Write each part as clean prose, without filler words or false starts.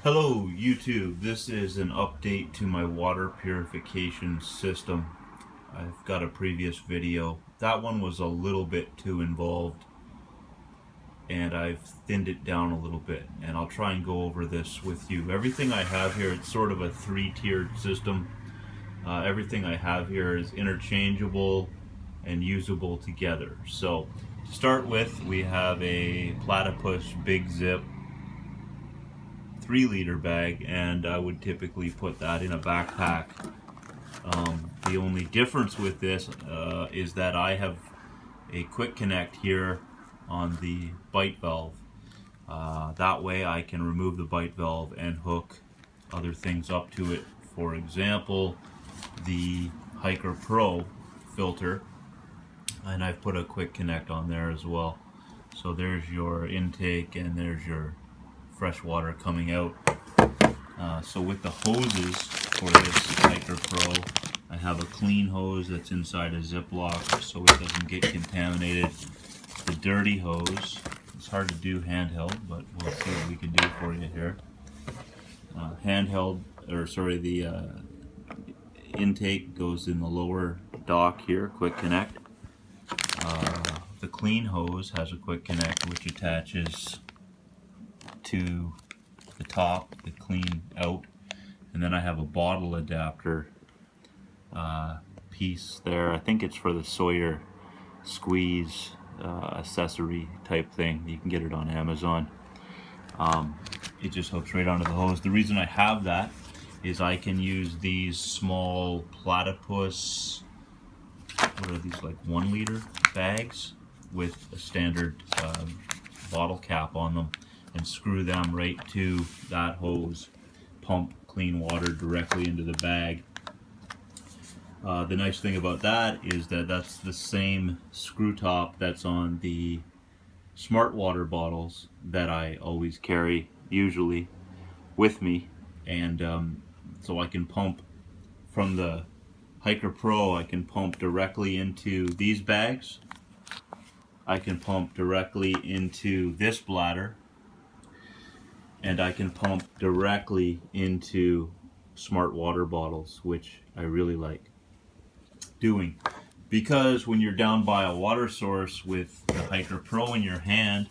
Hello YouTube, this is an update to my water purification system. I've got a previous video. That one was a little bit too involved and I've thinned it down a little bit, and I'll try and go over this with you. Everything I have here, it's sort of a three-tiered system. Everything I have here is interchangeable and usable together. So to start with, we have a Platypus Big Zip 3-liter bag, and I would typically put that in a backpack. The only difference with this is that I have a quick connect here on the bite valve. That way I can remove the bite valve and hook other things up to it. For example, the Hiker Pro filter, and I've put a quick connect on there as well. So there's your intake and there's your fresh water coming out. So with the hoses for this Hiker Pro, I have a clean hose that's inside a Ziploc so it doesn't get contaminated. The dirty hose, it's hard to do handheld, but we'll see what we can do for you here. The intake goes in the lower dock here, quick connect. The clean hose has a quick connect which attaches to the top, the clean out, and then I have a bottle adapter piece there. I think it's for the Sawyer squeeze accessory type thing. You can get it on Amazon. It just hooks right onto the hose. The reason I have that is I can use these small Platypus, what are these, like 1 liter bags with a standard bottle cap on them, and screw them right to that hose, pump clean water directly into the bag. The nice thing about that is that that's the same screw top that's on the smart water bottles that I always carry usually with me, and so I can pump from the Hiker Pro. I can pump directly into these bags, I can pump directly into this bladder, and I can pump directly into smart water bottles, which I really like doing, because when you're down by a water source with the Hiker Pro in your hand,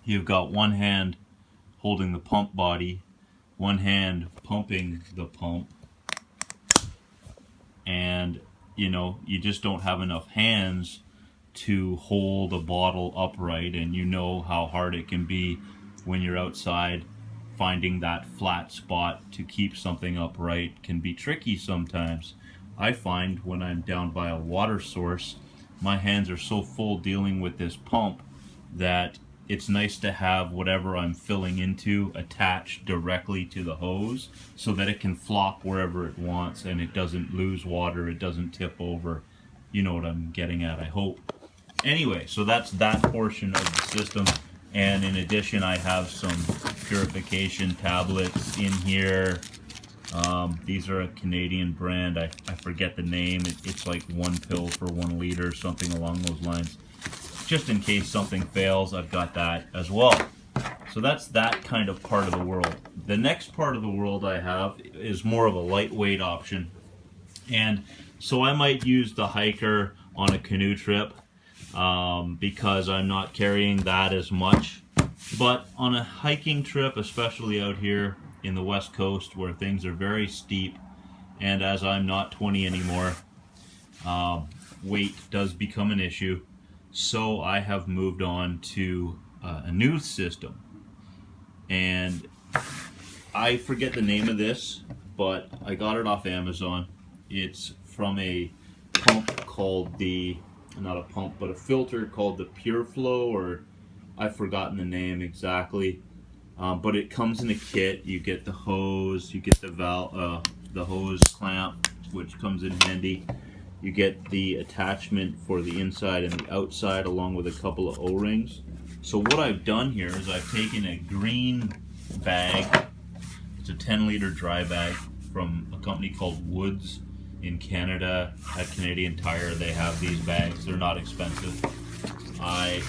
you've got one hand holding the pump body, one hand pumping the pump, and you just don't have enough hands to hold a bottle upright, and you know how hard it can be when you're outside. Finding that flat spot to keep something upright can be tricky sometimes. I find when I'm down by a water source, my hands are so full dealing with this pump that it's nice to have whatever I'm filling into attached directly to the hose so that it can flop wherever it wants and it doesn't lose water, it doesn't tip over. You know what I'm getting at, I hope. Anyway, so that's that portion of the system. And in addition, I have some purification tablets in here. These are a Canadian brand. I forget the name. It's like 1 pill for 1 liter, something along those lines. Just in case something fails, I've got that as well. So that's that kind of part of the world. The next part of the world I have is more of a lightweight option. And so I might use the Hiker on a canoe trip, because I'm not carrying that as much. But on a hiking trip, especially out here in the West Coast where things are very steep, and as I'm not 20 anymore, weight does become an issue. So I have moved on to a new system, and I forget the name of this, but I got it off Amazon. It's from a pump called not a pump, but a filter called the PureFlow, or I've forgotten the name exactly. But it comes in a kit. You get the hose, you get the hose clamp, which comes in handy. You get the attachment for the inside and the outside, along with a couple of O-rings. So what I've done here is I've taken a green bag. It's a 10-liter dry bag from a company called Woods in Canada. At Canadian Tire, they have these bags. They're not expensive. I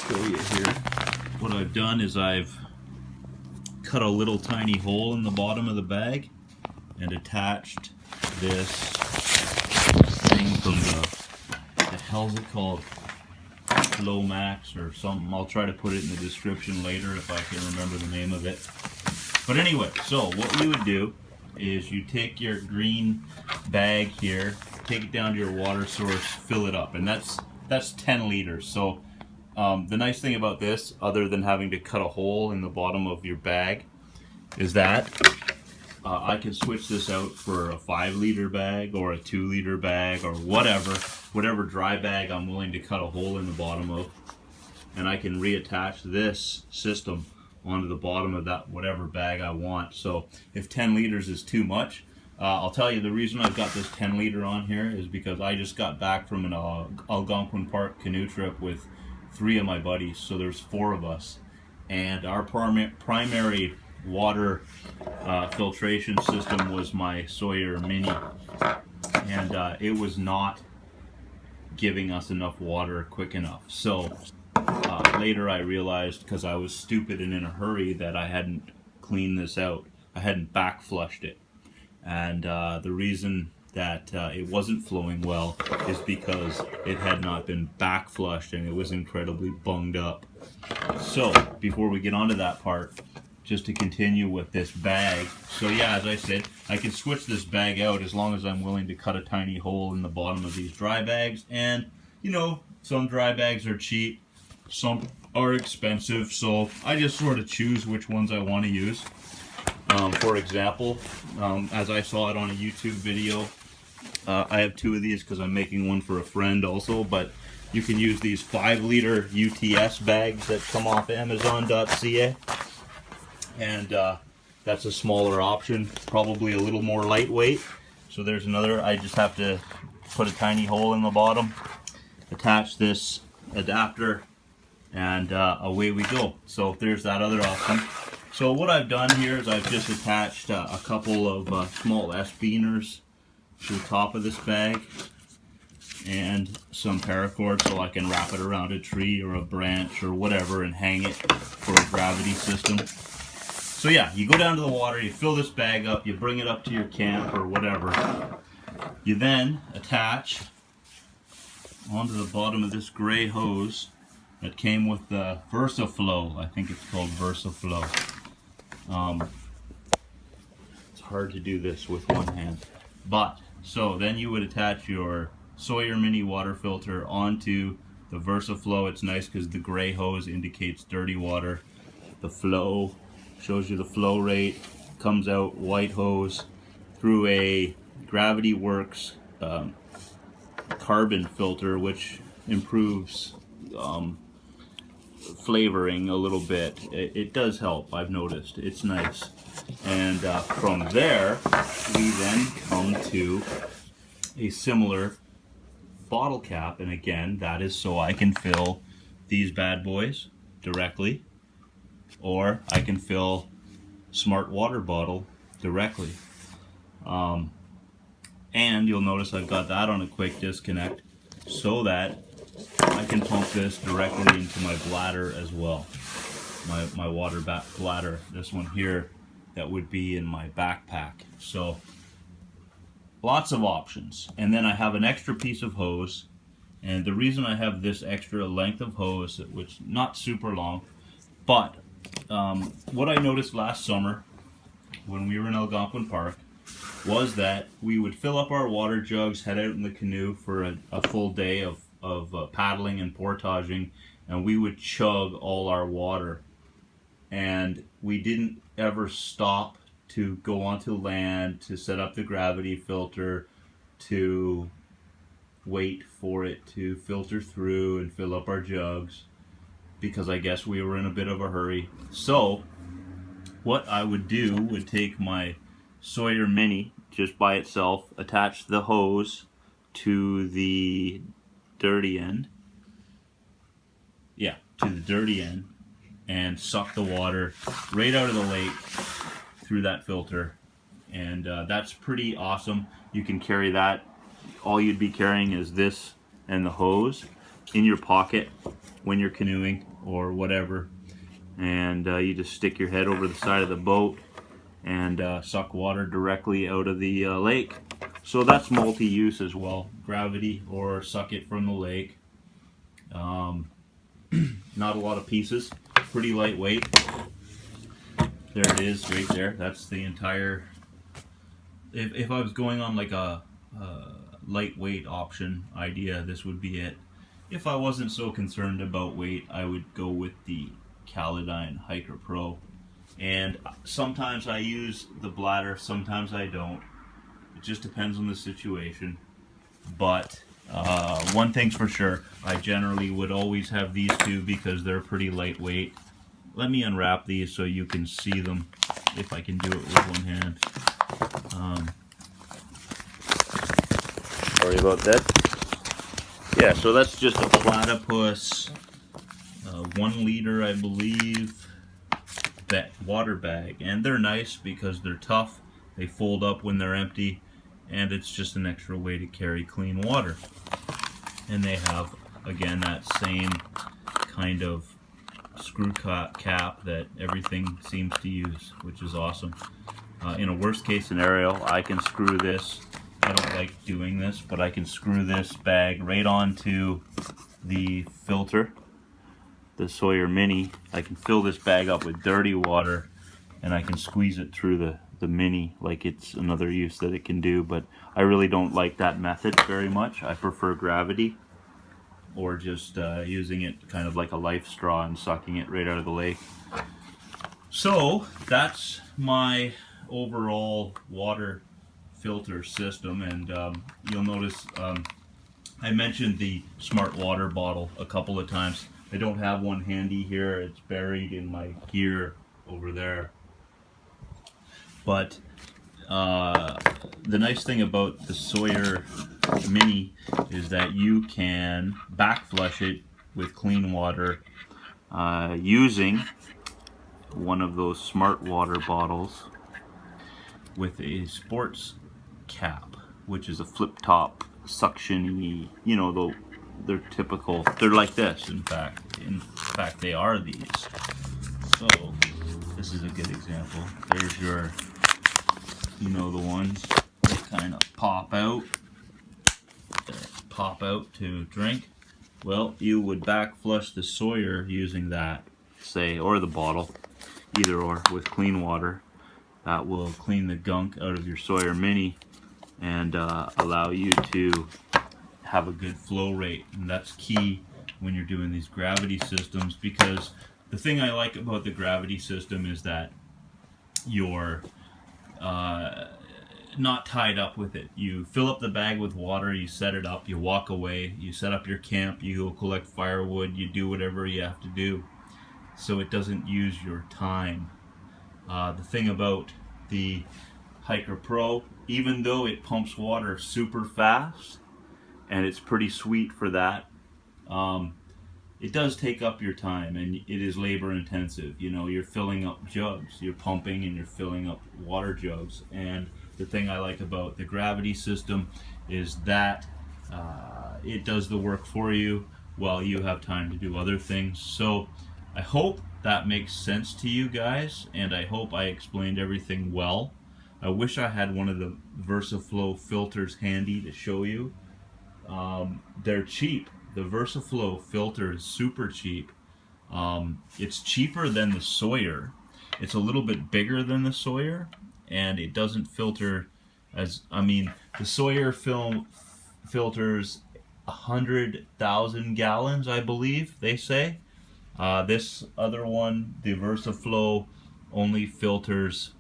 can show you here what I've done is I've cut a little tiny hole in the bottom of the bag and attached this thing from the hell's it called? Flow Max or something. I'll try to put it in the description later if I can remember the name of it. But anyway, so what you would do is you take your green bag here, take it down to your water source, fill it up, and that's 10 liters. So the nice thing about this, other than having to cut a hole in the bottom of your bag, is that I can switch this out for a 5-liter bag or a 2-liter bag or whatever dry bag I'm willing to cut a hole in the bottom of, and I can reattach this system onto the bottom of that whatever bag I want. So if 10 liters is too much, I'll tell you the reason I've got this 10 liter on here is because I just got back from an Algonquin Park canoe trip with 3 of my buddies, so there's 4 of us, and our primary water filtration system was my Sawyer Mini, and it was not giving us enough water quick enough. So later I realized, because I was stupid and in a hurry, that I hadn't cleaned this out. I hadn't back flushed it, and the reason that it wasn't flowing well is because it had not been back flushed and it was incredibly bunged up. So before we get onto that part, just to continue with this bag, so yeah, as I said, I can switch this bag out as long as I'm willing to cut a tiny hole in the bottom of these dry bags. And you know, some dry bags are cheap, some are expensive, so I just sort of choose which ones I want to use. For example, as I saw it on a YouTube video, I have 2 of these because I'm making one for a friend also, but you can use these 5-liter UTS bags that come off Amazon.ca, and that's a smaller option, probably a little more lightweight. So there's another. I just have to put a tiny hole in the bottom, attach this adapter, and away we go. So there's that other option. So what I've done here is I've just attached a couple of small S-beaners to the top of this bag and some paracord so I can wrap it around a tree or a branch or whatever and hang it for a gravity system. So yeah, you go down to the water, you fill this bag up, you bring it up to your camp or whatever. You then attach onto the bottom of this gray hose that came with the VersaFlow. I think it's called VersaFlow. It's hard to do this with one hand, but so then you would attach your Sawyer Mini water filter onto the VersaFlow. It's nice because the gray hose indicates dirty water. The flow shows you the flow rate. Comes out white hose through a Gravity Works carbon filter, which improves flavoring a little bit. It does help, I've noticed. It's nice. And from there, we then come to a similar bottle cap, and again, that is so I can fill these bad boys directly, or I can fill Smart Water bottle directly. And you'll notice I've got that on a quick disconnect so that I can pump this directly into my bladder as well. My water bladder, this one here, that would be in my backpack. So lots of options. And then I have an extra piece of hose, and the reason I have this extra length of hose, which not super long, but what I noticed last summer when we were in Algonquin Park was that we would fill up our water jugs, head out in the canoe for a full day of paddling and portaging, and we would chug all our water, and we didn't ever stop to go onto land to set up the gravity filter, to wait for it to filter through and fill up our jugs, because I guess we were in a bit of a hurry. So what I would do would take my Sawyer Mini just by itself, attach the hose to the dirty end, to the dirty end, and suck the water right out of the lake through that filter. And that's pretty awesome. You can carry that. All you'd be carrying is this and the hose in your pocket when you're canoeing or whatever. and you just stick your head over the side of the boat and suck water directly out of the lake. So that's multi-use as well, gravity or suck it from the lake. Not a lot of pieces, pretty lightweight. There it is right there. That's the entire, if I was going on like a lightweight option idea, this would be it. If I wasn't so concerned about weight, I would go with the Calodyne Hiker Pro. And sometimes I use the bladder, sometimes I don't. It just depends on the situation. But one thing's for sure, I generally would always have these two because they're pretty lightweight. Let me unwrap these so you can see them, if I can do it with one hand. Sorry about that. Yeah, so that's just a platypus, 1 liter, I believe, that water bag. And they're nice because they're tough, they fold up when they're empty, and it's just an extra way to carry clean water. And they have, again, that same kind of screw cap that everything seems to use, which is awesome. In a worst case scenario, I can screw this, I don't like doing this, but I can screw this bag right onto the filter, the Sawyer Mini. I can fill this bag up with dirty water and I can squeeze it through the Mini like it's another use that it can do, but I really don't like that method very much. I prefer gravity, or just using it kind of like a life straw and sucking it right out of the lake. So that's my overall water filter system, and you'll notice I mentioned the smart water bottle a couple of times. I don't have one handy here, it's buried in my gear over there. But the nice thing about the Sawyer Mini is that you can back flush it with clean water using one of those smart water bottles with a sports cap, which is a flip top suction-y, you know, they're typical, they're like this in fact they are these. So this is a good example. There's your, you know, the ones that kind of pop out to drink. Well, you would back flush the Sawyer using that, say, or the bottle, either or, with clean water. That will clean the gunk out of your Sawyer Mini and allow you to have a good flow rate. And that's key when you're doing these gravity systems, because the thing I like about the gravity system is that you're not tied up with it. You fill up the bag with water, you set it up, you walk away, you set up your camp, you go collect firewood, you do whatever you have to do. So it doesn't use your time. The thing about the Hiker Pro, even though it pumps water super fast, and it's pretty sweet for that, it does take up your time, and it is labor intensive. You know, you're filling up jugs, you're pumping and you're filling up water jugs. And the thing I like about the gravity system is that it does the work for you while you have time to do other things. So I hope that makes sense to you guys, and I hope I explained everything well. I wish I had one of the VersaFlow filters handy to show you. They're cheap. The VersaFlow filter is super cheap. It's cheaper than the Sawyer. It's a little bit bigger than the Sawyer, and it doesn't filter as, I mean, the Sawyer filters 100,000 gallons, I believe they say. This other one, the VersaFlow, only filters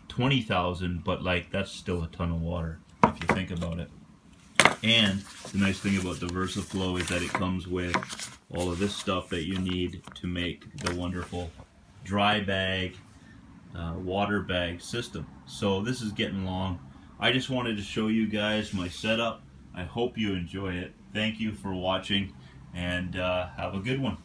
20,000, but like that's still a ton of water if you think about it. And the nice thing about the VersaFlow is that it comes with all of this stuff that you need to make the wonderful dry bag, water bag system. So this is getting long. I just wanted to show you guys my setup. I hope you enjoy it. Thank you for watching, and have a good one.